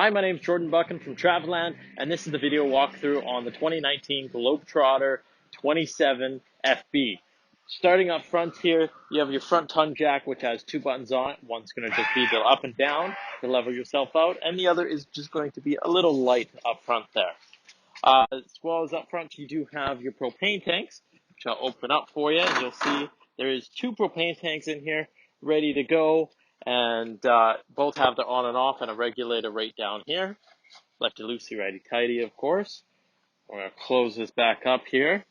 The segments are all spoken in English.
Hi, my name is Jordan Buchan from Traveland, and this is the video walkthrough on the 2019 Globetrotter 27FB. Starting up front here, you have your front tongue jack, which has two buttons on it. One's going to just be the up and down to level yourself out, and the other is just going to be a little light up front there. As well as up front, you do have your propane tanks, which I'll open up for you, and you'll see there is two propane tanks in here ready to go, and both have their on and off and a regulator right down here. Lefty loosey, righty tighty, of course. We're going to close this back up here.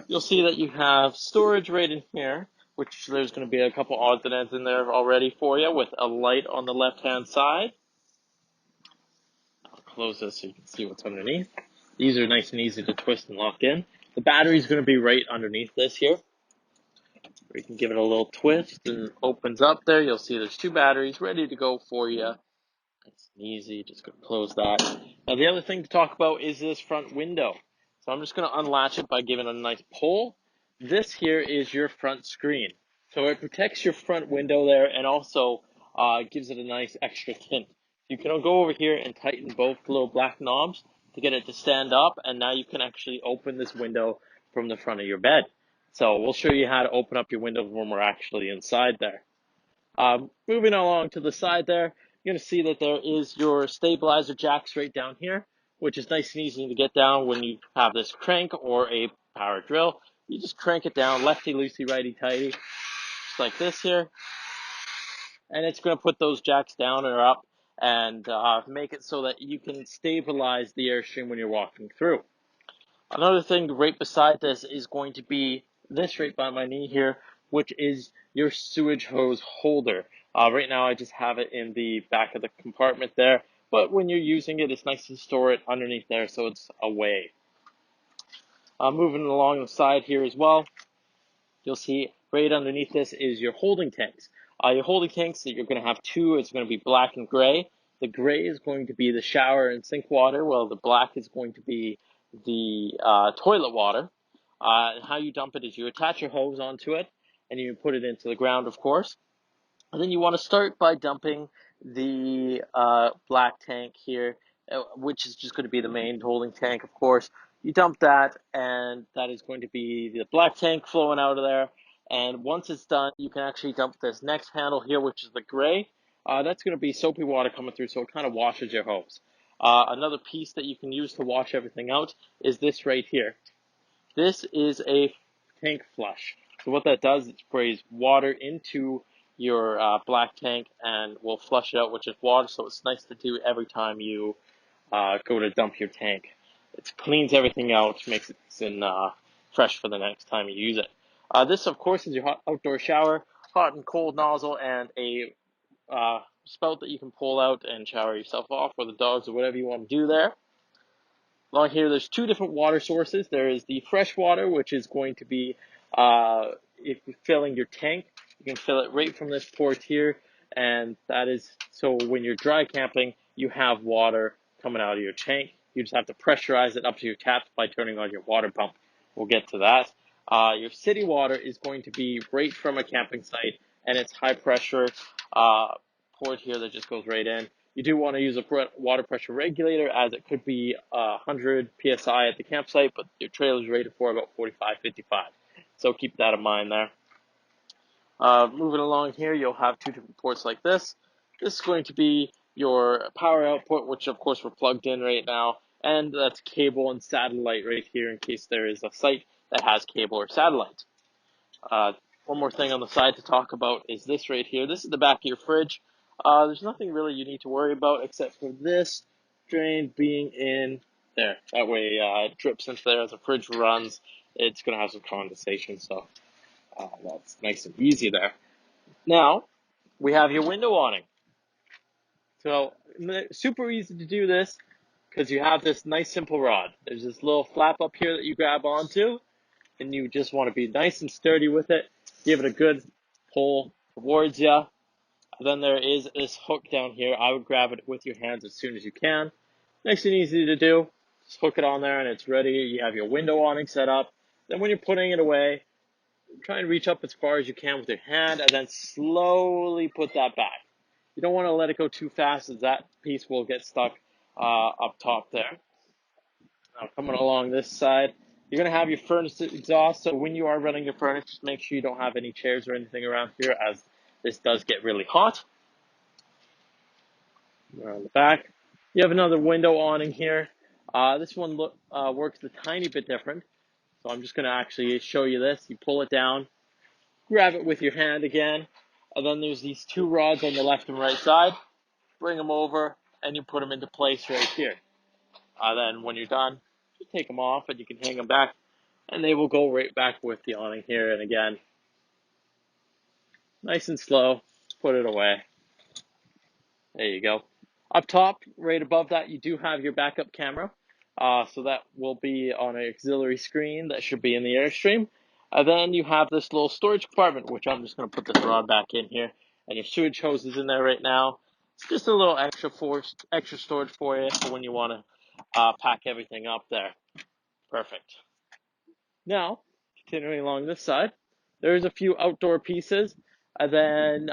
You'll see that you have storage right in here, which there's going to be a couple odds and ends in there already for you with a light on the left-hand side. I'll close this so you can see what's underneath. These are nice and easy to twist and lock in. The battery is going to be right underneath this here. We can give it a little twist and it opens up there. You'll see there's two batteries ready to go for you. Nice and easy. Just going to close that. Now the other thing to talk about is this front window. So I'm just going to unlatch it by giving it a nice pull. This here is your front screen. So it protects your front window there and also gives it a nice extra tint. You can go over here and tighten both little black knobs to get it to stand up, and now you can actually open this window from the front of your bed. So we'll show you how to open up your windows when we're actually inside there. Moving along to the side there, you're going to see that there is your stabilizer jacks right down here, which is nice and easy to get down when you have this crank or a power drill. You just crank it down, lefty loosey, righty tighty, just like this here. And it's going to put those jacks down or up and make it so that you can stabilize the Airstream when you're walking through. Another thing right beside this is going to be this right by my knee here, which is your sewage hose holder. Right now I just have it in the back of the compartment there, but when you're using it, it's nice to store it underneath there so it's away. Moving along the side here as well, you'll see right underneath this is your holding tanks. Your holding tanks, you're going to have two. It's going to be black and gray. The gray is going to be the shower and sink water, while the black is going to be the toilet water. How you dump it is you attach your hose onto it, and you put it into the ground, of course. And then you want to start by dumping the black tank here, which is just going to be the main holding tank, of course. You dump that, and that is going to be the black tank flowing out of there. And once it's done, you can actually dump this next handle here, which is the gray. That's going to be soapy water coming through, so it kind of washes your hose. Another piece that you can use to wash everything out is this right here. This is a tank flush. So what that does, it sprays water into your black tank and will flush it out with just water, so it's nice to do every time you go to dump your tank. It cleans everything out, makes it fresh for the next time you use it. This, of course, is your hot outdoor shower, hot and cold nozzle, and a spout that you can pull out and shower yourself off, or the dogs, or whatever you want to do there. Along here, there's two different water sources. There is the fresh water, which is going to be, if you're filling your tank, you can fill it right from this port here, and that is so when you're dry camping, you have water coming out of your tank. You just have to pressurize it up to your taps by turning on your water pump. We'll get to that. Your city water is going to be right from a camping site, and it's high pressure port here that just goes right in. You do want to use a water pressure regulator, as it could be 100 psi at the campsite, but your trailer is rated for about 45, 55. So keep that in mind there. Moving along here, you'll have two different ports like this. This is going to be your power output, which of course we're plugged in right now, and that's cable and satellite right here in case there is a site that has cable or satellite. One more thing on the side to talk about is this right here. This is the back of your fridge. There's nothing really you need to worry about except for this drain being in there. That way it drips into there as the fridge runs. It's going to have some condensation, so that's nice and easy there. Now, we have your window awning. So, super easy to do this because you have this nice simple rod. There's this little flap up here that you grab onto, and you just want to be nice and sturdy with it. Give it a good pull towards you. Then there is this hook down here. I would grab it with your hands as soon as you can. Nice and easy to do. Just hook it on there and it's ready. You have your window awning set up. Then when you're putting it away, try and reach up as far as you can with your hand and then slowly put that back. You don't want to let it go too fast, as that piece will get stuck up top there. Now coming along this side, you're going to have your furnace exhaust, so when you are running your furnace, just make sure you don't have any chairs or anything around here, as this does get really hot. Around the back, you have another window awning here. This one works a tiny bit different, so I'm just going to actually show you this. You pull it down, grab it with your hand again, and then there's these two rods on the left and right side. Bring them over, and you put them into place right here. Then when you're done, just take them off, and you can hang them back, and they will go right back with the awning here. And again, nice and slow, put it away. There you go. Up top, right above that, you do have your backup camera. So that will be on an auxiliary screen that should be in the Airstream. Then you have this little storage compartment, which I'm just going to put this rod back in here. And your sewage hose is in there right now. It's just a little extra storage for you for when you want to pack everything up there. Perfect. Now, continuing along this side, there's a few outdoor pieces, and then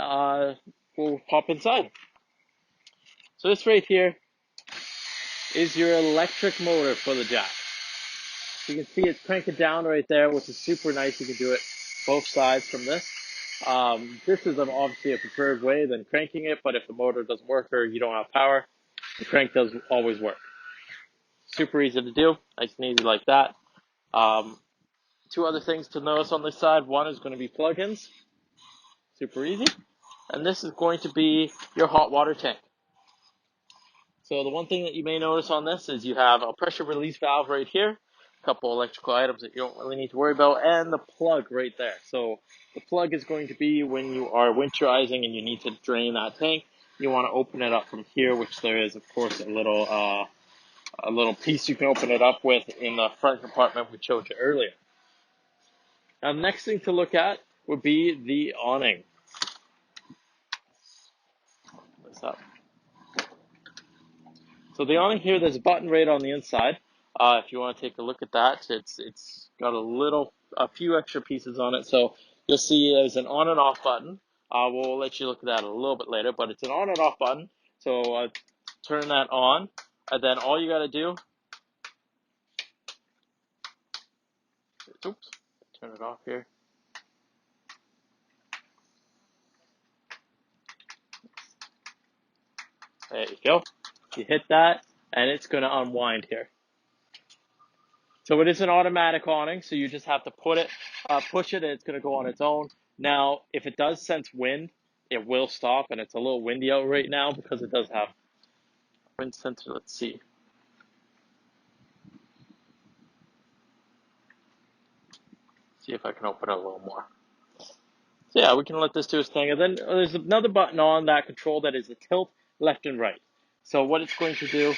we'll pop inside. So this right here is your electric motor for the jack. You can see it's cranking down right there, which is super nice. You can do it both sides from this. This is obviously a preferred way than cranking it, but if the motor doesn't work or you don't have power, the crank does always work. Super easy to do, nice and easy like that. Two other things to notice on this side. One is going to be plugins, super easy. And this is going to be your hot water tank. So the one thing that you may notice on this is you have a pressure release valve right here, a couple electrical items that you don't really need to worry about, and the plug right there. So the plug is going to be when you are winterizing and you need to drain that tank. You want to open it up from here, which there is, of course, a little piece you can open it up with in the front compartment we showed you earlier. Now, the next thing to look at would be the awning. What's up? So the awning here, there's a button right on the inside. If you want to take a look at that, it's got a few extra pieces on it. So you'll see there's an on and off button. We'll let you look at that a little bit later, but it's an on and off button. So turn that on, and then all you got to do, oops, turn it off here. There you go. You hit that, and it's going to unwind here. So it is an automatic awning, so you just have to push it, and it's going to go on its own. Now, if it does sense wind, it will stop, and it's a little windy out right now because it does have wind sensor. Let's see. See if I can open it a little more. So yeah, we can let this do its thing. And then there's another button on that control that is a tilt left and right. So what it's going to do,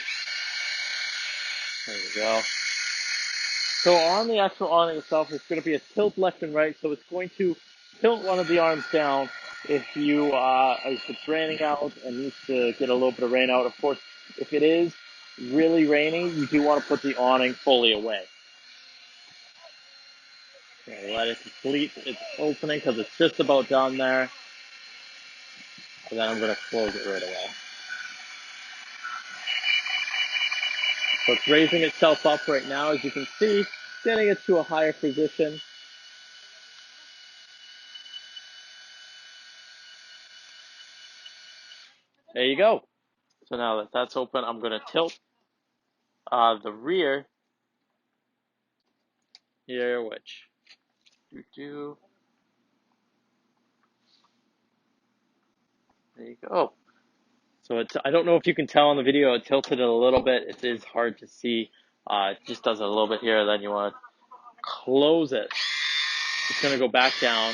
there we go. So on the actual awning itself, it's going to be a tilt left and right. So it's going to tilt one of the arms down if it's raining out and needs to get a little bit of rain out. Of course, if it is really raining, you do want to put the awning fully away. Okay, let it complete its opening because it's just about done there. And then I'm going to close it right away. So it's raising itself up right now, as you can see, getting it to a higher position. There you go. So now that that's open, I'm going to tilt the rear here, which there you go. So I don't know if you can tell on the video, it tilted it a little bit. It is hard to see. It just does it a little bit here. Then you want to close it. It's going to go back down,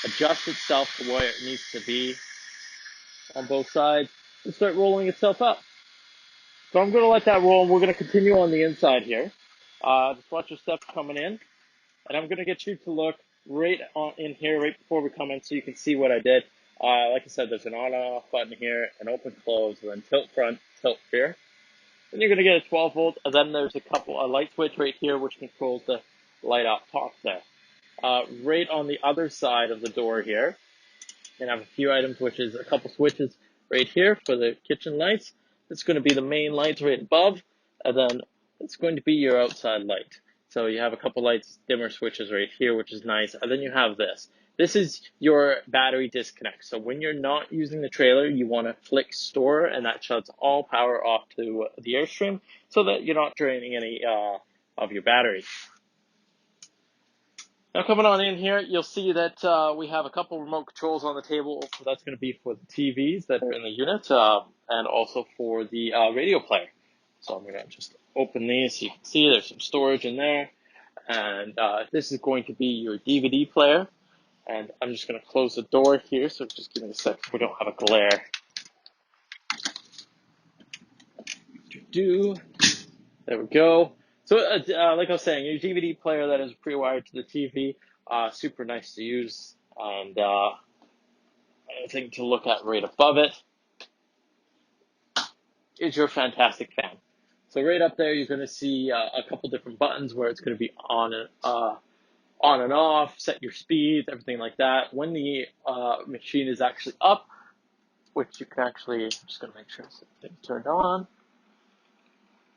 adjust itself to where it needs to be on both sides, and start rolling itself up. So I'm going to let that roll, and we're going to continue on the inside here. Just watch your steps coming in, and I'm going to get you to look right in here, right before we come in, so you can see what I did. Like I said, there's an on and off button here, an open close, and then tilt front, tilt rear. Then you're going to get a 12 volt, and then there's a light switch right here, which controls the light up top there. Right on the other side of the door here, and I have a few items, which is a couple switches right here for the kitchen lights. It's going to be the main lights right above, and then it's going to be your outside light. So you have a couple lights, dimmer switches right here, which is nice. And then you have this. This is your battery disconnect. So when you're not using the trailer, you want to flick store, and that shuts all power off to the Airstream so that you're not draining any of your battery. Now coming on in here, you'll see that we have a couple remote controls on the table. So that's going to be for the TVs that are in the unit and also for the radio player. So I'm going to just open these so you can see there's some storage in there. And this is going to be your DVD player. And I'm just going to close the door here, so just give me a sec so we don't have a glare. There we go. So like I was saying, your DVD player that is pre-wired to the TV, super nice to use. And anything to look at right above it is your fantastic fan. So right up there, you're going to see a couple different buttons where it's going to be on and off, set your speed, everything like that. When the machine is actually up, which you can actually, I'm just going to make sure everything's turned on.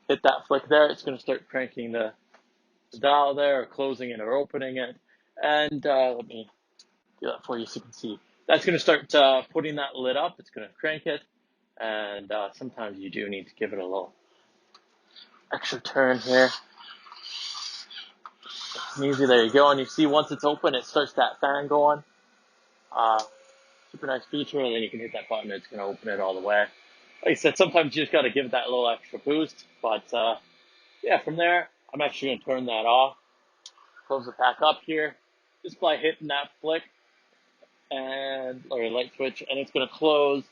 Hit that flick there, it's going to start cranking the dial there, or closing it or opening it. And let me do that for you so you can see. That's going to start putting that lid up. It's going to crank it. And sometimes you do need to give it a little extra turn here. Easy, there you go. And you see once it's open, it starts that fan going. Super nice feature. And then you can hit that button, it's going to open it all the way. Like I said, sometimes you just got to give it that little extra boost. But yeah, from there, I'm actually going to turn that off. Close it back up here. Just by hitting that flick or light switch, and it's going to close.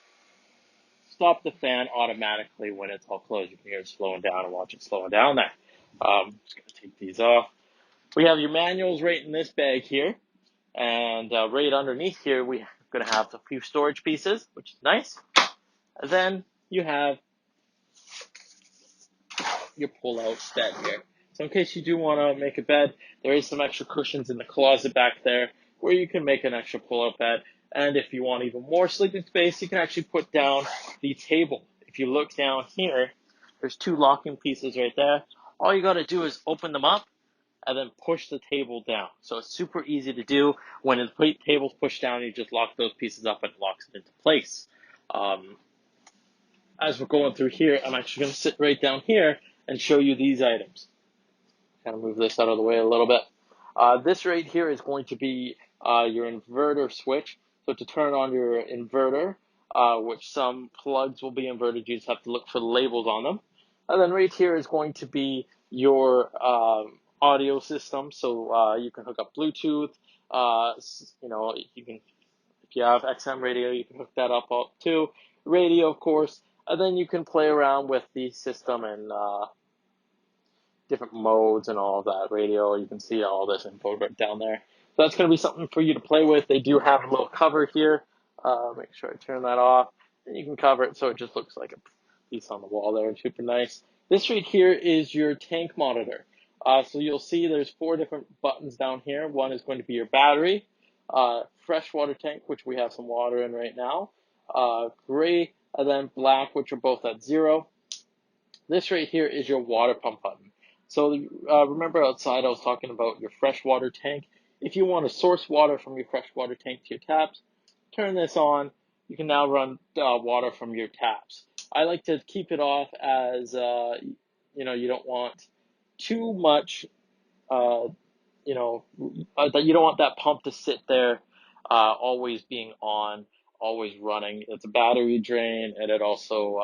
Stop the fan automatically when it's all closed. You can hear it slowing down and watch it slowing down there. Just going to take these off. We have your manuals right in this bag here. And right underneath here, we're going to have a few storage pieces, which is nice. And then you have your pull-out bed here. So in case you do want to make a bed, there is some extra cushions in the closet back there where you can make an extra pull-out bed. And if you want even more sleeping space, you can actually put down the table. If you look down here, there's two locking pieces right there. All you got to do is open them up and then push the table down. So it's super easy to do. When the table's pushed down, you just lock those pieces up and it locks it into place. As we're going through here, I'm actually going to sit right down here and show you these items. Kind of move this out of the way a little bit. This right here is going to be your inverter switch. So to turn on your inverter, which some plugs will be inverted, you just have to look for the labels on them. And then right here is going to be your audio system. So you can hook up Bluetooth. You can, if you have XM radio, you can hook that up too. Radio, of course. And then you can play around with the system and different modes and all of that. Radio, you can see all this info right down there. So that's going to be something for you to play with. They do have a little cover here. Make sure I turn that off. And you can cover it so it just looks like a piece on the wall there. Super nice. This right here is your tank monitor. So you'll see there's 4 different buttons down here. One is going to be your battery, freshwater tank, which we have some water in right now, gray, and then black, which are both at 0. This right here is your water pump button. So remember outside I was talking about your freshwater tank. If you want to source water from your freshwater tank to your taps, turn this on. You can now run water from your taps. I like to keep it off as, you don't want too much, that you don't want that pump to sit there always being on, always running. It's a battery drain, and it also,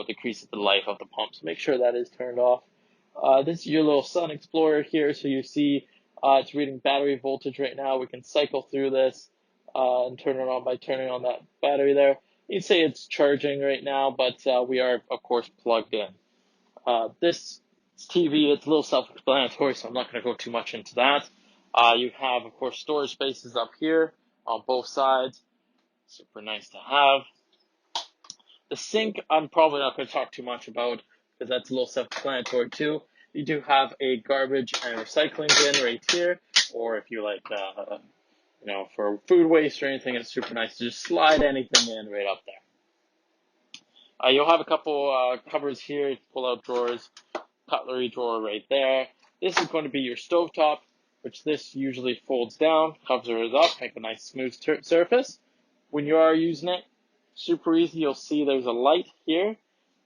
decreases the life of the pump. So make sure that is turned off. This is your little Sun Explorer here. So you see it's reading battery voltage right now. We can cycle through this and turn it on by turning on that battery there. You'd say it's charging right now, but we are, of course, plugged in. This TV, it's a little self-explanatory, so I'm not going to go too much into that. You have, of course, storage spaces up here on both sides. Super nice to have. The sink, I'm probably not going to talk too much about because that's a little self-explanatory too. You do have a garbage and recycling bin right here, or if you like, for food waste or anything, it's super nice to just slide anything in right up there. You'll have a couple covers here, pull-out drawers, cutlery drawer right there. This is going to be your stovetop, which this usually folds down, covers it up, make a nice smooth surface. When you are using it, super easy, you'll see there's a light here.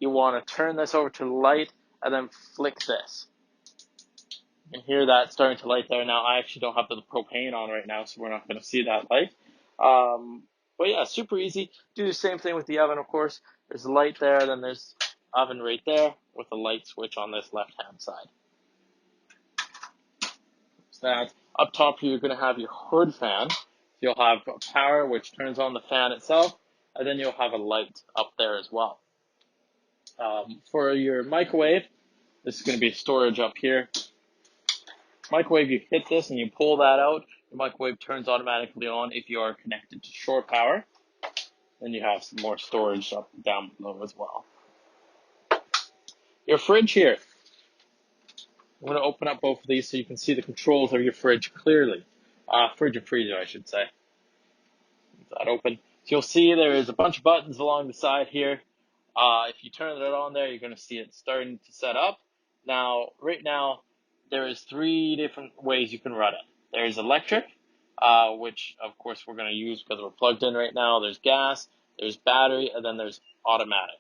You want to turn this over to the light and then flick this. You can hear that starting to light there. Now, I actually don't have the propane on right now, so we're not going to see that light. But yeah, super easy. Do the same thing with the oven, of course. There's a light there, then there's oven right there with a light switch on this left-hand side. So that up top here, you're going to have your hood fan. You'll have power, which turns on the fan itself, and then you'll have a light up there as well. For your microwave, this is going to be storage up here. Microwave, you hit this and you pull that out. The microwave turns automatically on if you are connected to shore power. Then you have some more storage up down below as well. Your fridge here. I'm going to open up both of these so you can see the controls of your fridge clearly. Fridge and freezer, I should say. Leave that open. So you'll see there is a bunch of buttons along the side here. If you turn it on there, you're going to see it starting to set up. Now, right now, there is 3 different ways you can run it. There's electric, which of course we're going to use because we're plugged in right now. There's gas, there's battery, and then there's automatic.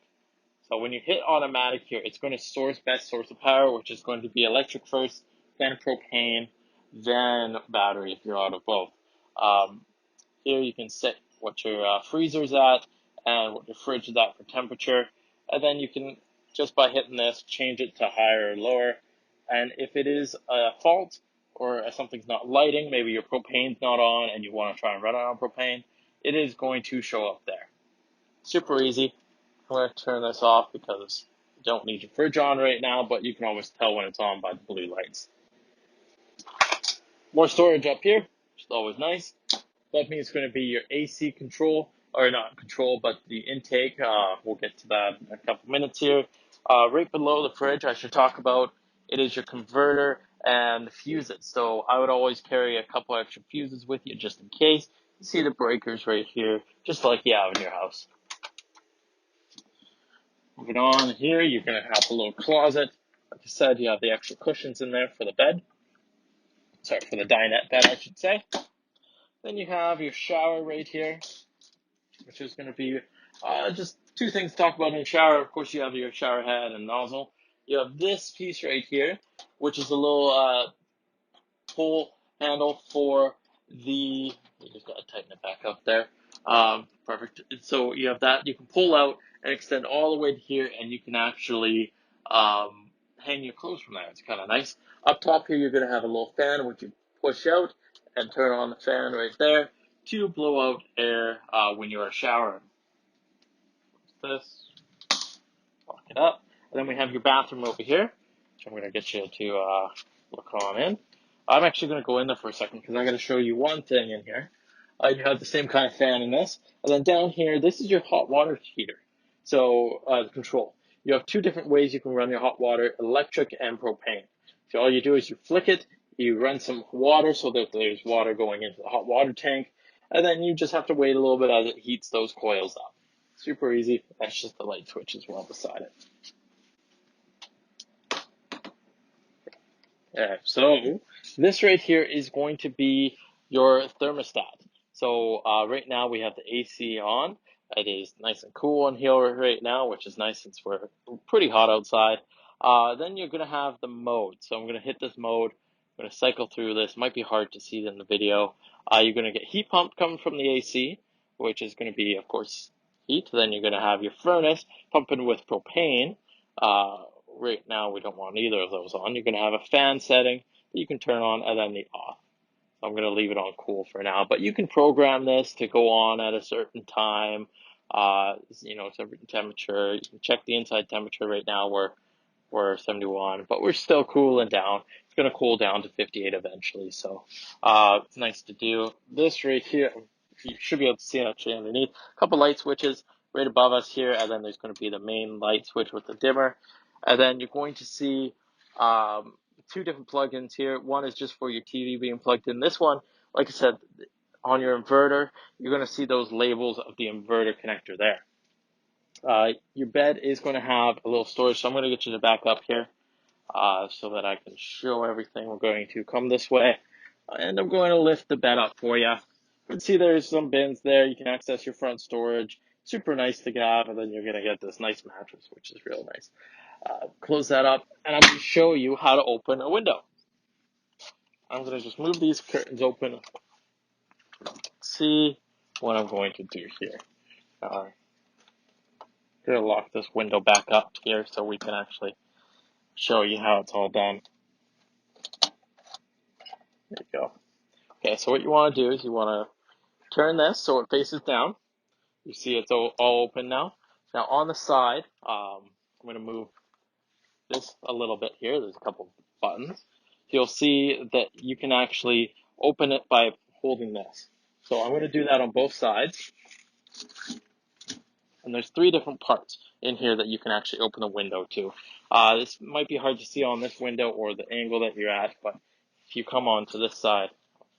So when you hit automatic here, it's going to best source of power, which is going to be electric first, then propane, then battery if you're out of both. Here you can set what your freezer's at and what your fridge is at for temperature. And then you can, just by hitting this, change it to higher or lower. And if it is a fault or something's not lighting, maybe your propane's not on and you want to try and run it on propane, it is going to show up there. Super easy. I'm going to turn this off because you don't need your fridge on right now, but you can always tell when it's on by the blue lights. More storage up here, which is always nice. That means it's going to be your AC control, or not control, but the intake. We'll get to that in a couple minutes here. Right below the fridge, I should talk about, it is your converter and the fuses. So I would always carry a couple extra fuses with you just in case. You see the breakers right here, just like you have in your house. Moving on here, you're going to have a little closet. Like I said, you have the extra cushions in there for the bed. Sorry, for the dinette bed, I should say. Then you have your shower right here, which is going to be just 2 things to talk about in the shower. Of course, you have your shower head and nozzle. You have this piece right here, which is a little pull handle for the, you just got to tighten it back up there. Perfect. So you have that. You can pull out and extend all the way to here, and you can actually hang your clothes from there. It's kind of nice. Up top here, you're going to have a little fan, which you push out and turn on the fan right there to blow out air when you are showering. This, lock it up. And then we have your bathroom over here, which I'm going to get you to look on in. I'm actually going to go in there for a second because I'm going to show you one thing in here. You have the same kind of fan in this. And then down here, this is your hot water heater. So, the control. You have 2 different ways you can run your hot water, electric and propane. So all you do is you flick it, you run some water so that there's water going into the hot water tank, and then you just have to wait a little bit as it heats those coils up. Super easy. That's just the light switch as well beside it. Yeah, so this right here is going to be your thermostat. So right now we have the AC on. It is nice and cool in here right now, which is nice since we're pretty hot outside. Then you're going to have the mode. So I'm going to hit this mode. I'm going to cycle through this. Might be hard to see in the video. You're going to get heat pump coming from the AC, which is going to be, of course, heat. Then you're going to have your furnace pumping with propane. Right now we don't want either of those on. You're going to have a fan setting that you can turn on and then the off. So I'm going to leave it on cool for now, but you can program this to go on at a certain time, certain temperature. You can check the inside temperature. Right now we're 71, but we're still cooling down. It's going to cool down to 58 eventually, so it's nice to do. This right here, you should be able to see it actually underneath. A couple light switches right above us here, and then there's going to be the main light switch with the dimmer. And then you're going to see 2 different plugins here. One is just for your TV being plugged in. This one, like I said, on your inverter, you're going to see those labels of the inverter connector there. Your bed is going to have a little storage, so I'm going to get you to back up here so that I can show everything. We're going to come this way, and I'm going to lift the bed up for you. You can see there's some bins there. You can access your front storage. Super nice to have, and then you're going to get this nice mattress, which is real nice. Close that up, and I'm going to show you how to open a window. I'm going to just move these curtains open. See what I'm going to do here. I'm going to lock this window back up here so we can actually show you how it's all done. There you go. Okay, so what you want to do is you want to turn this so it faces down. You see it's all open now. Now on the side, I'm going to move this a little bit here. There's a couple buttons. You'll see that you can actually open it by holding this. So I'm going to do that on both sides. And there's 3 different parts in here that you can actually open the window to. This might be hard to see on this window or the angle that you're at, but if you come on to this side,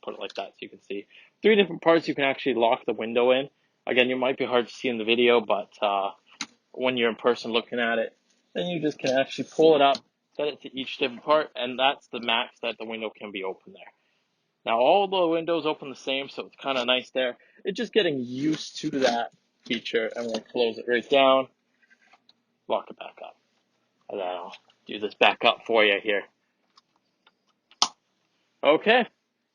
put it like that so you can see. 3 different parts you can actually lock the window in. Again, you might be hard to see in the video, but when you're in person looking at it, then you just can actually pull it up, set it to each different part, and that's the max that the window can be open there. Now all the windows open the same, so it's kind of nice there. It's just getting used to that feature. I'm going to close it right down, lock it back up, and then I'll do this back up for you here. Okay,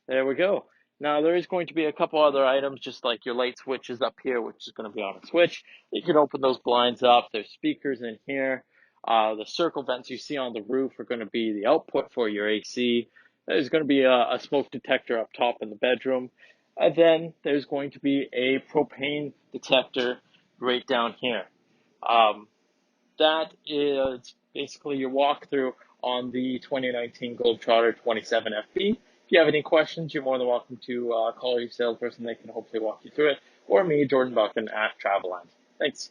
there we go. Now there is going to be a couple other items, just like your light switches up here, which is going to be on a switch. You can open those blinds up. There's speakers in here. The circle vents you see on the roof are going to be the output for your AC. There's going to be a smoke detector up top in the bedroom. And then there's going to be a propane detector right down here. That is basically your walkthrough on the 2019 Globetrotter 27FB. If you have any questions, you're more than welcome to call your salesperson. They can hopefully walk you through it. Or me, Jordan Buchan at Traveland. Thanks.